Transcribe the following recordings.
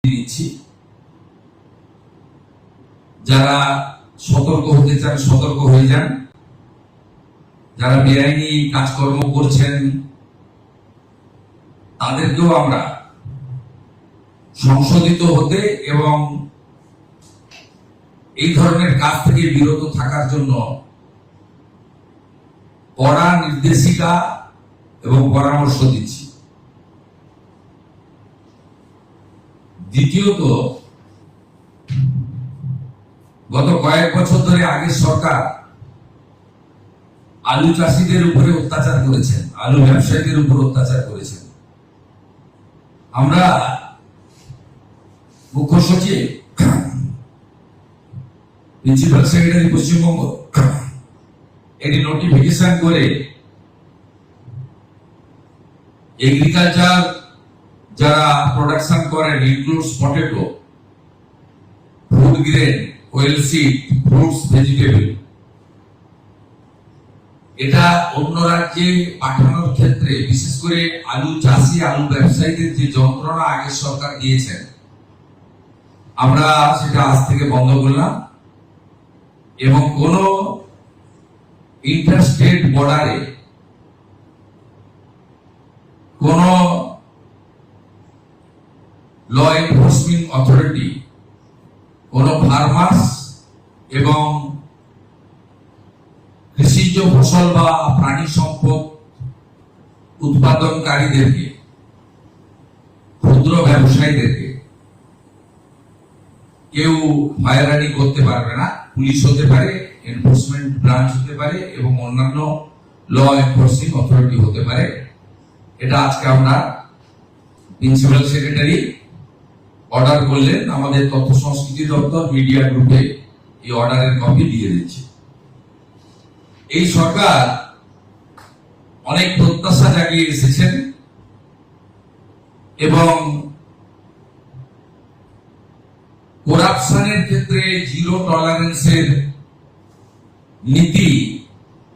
দিচ্ছি, যারা সতর্ক হতে চান সতর্ক হয়ে যান। যারা বেআইনি কাজকর্ম করছেন তাদেরকেও আমরা সংশোধিত হতে এবং এই ধরনের কাজ থেকে বিরত থাকার জন্য কড়া নির্দেশিকা এবং পরামর্শ দিচ্ছি। দ্বিতীয়ত, গত কয়েক বছর ধরে আগের সরকার আলু চাষীদের উপরে অত্যাচার করেছেন, আলু ব্যবসায়ীদের উপর অত্যাচার করেছেন। আমরা মুখ্য সচিব, প্রিন্সিপাল সেক্রেটারি পশ্চিমবঙ্গ একটি নোটিফিকেশন করে এগ্রিকালচার যারা প্রোডাকশন করেন, includes potato, food grain, well seed, fruits, vegetable, এটা অন্য রাজ্যে পাঠানোর ক্ষেত্রে বিশেষ করে আলু চাষি, আলু ব্যবসায়ীদের যে যন্ত্রণা আগের সরকার দিয়েছেন, আমরা সেটা আজ থেকে বন্ধ করলাম এবং কোন ইন্টারস্টেট বর্ডারে কোন ল এনফোর্সমেন্ট অথরিটি কোন ফার্মার্স এবং কৃষিজ ফসল বা প্রাণী সম্পদ উৎপাদনকারীদেরকে, ক্ষুদ্র ব্যবসায়ীদেরকে কেউ হয়রানি করতে পারবে না। পুলিশ হতে পারে, এনফোর্সমেন্ট ব্রাঞ্চ হতে পারে এবং অন্যান্য ল এনফোর্সিং অথরিটি হতে পারে। এটা আজকে আমরা প্রিন্সিপাল সেক্রেটারি অর্ডার করলেন, আমাদের তথ্য সংস্কৃতি দপ্তর মিডিয়া গ্রুপে এই অর্ডারের কপি দিয়ে দিচ্ছে। এই সরকার অনেক প্রত্যাশা জাগিয়ে এসেছেন এবং করাপশনের ক্ষেত্রে জিরো টলারেন্সের নীতি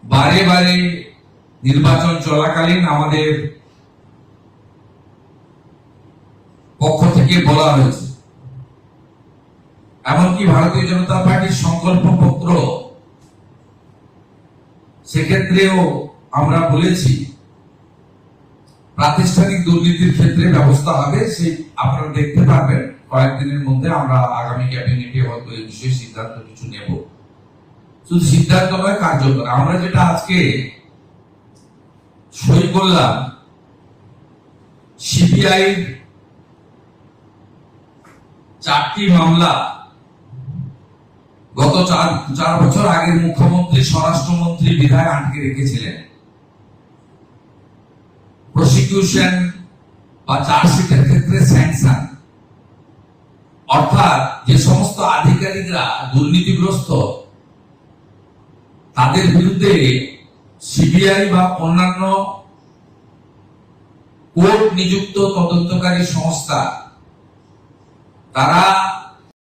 বারে বারে নির্বাচন চলাকালীন আমাদের পক্ষ থেকে বলা হয়েছে। এমনকি ভারতীয় জনতা পার্টির সংকল্প পত্র, সেক্ষেত্রেও আমরা বলেছি প্রাতিষ্ঠানিক দুর্নীতির ক্ষেত্রে ব্যবস্থা হবে। সেই আপনারা দেখতে পারবেন কয়েকদিনের মধ্যে আমরা আগামী ক্যাবিনেটে হয়তো এই বিষয়ে সিদ্ধান্ত কিছু নেব। শুধু সিদ্ধান্ত নয়, কার্যকর। আমরা যেটা আজকে সই করলাম, সিবিআই 4টি মামলা গত 4 বছর আগের মুখ্যমন্ত্রী, স্বরাষ্ট্রমন্ত্রী, বিধায়ক আটকে রেখেছিলেন। প্রসিকিউশন বা চার্জশিটের ক্ষেত্রে স্যাংশন, অর্থাৎ যে সমস্ত আধিকারিকরা দুর্নীতিগ্রস্ত তাদের বিরুদ্ধে সিবিআই বা অন্যান্য কোর্ট নিযুক্ত তদন্তকারী সংস্থা তারা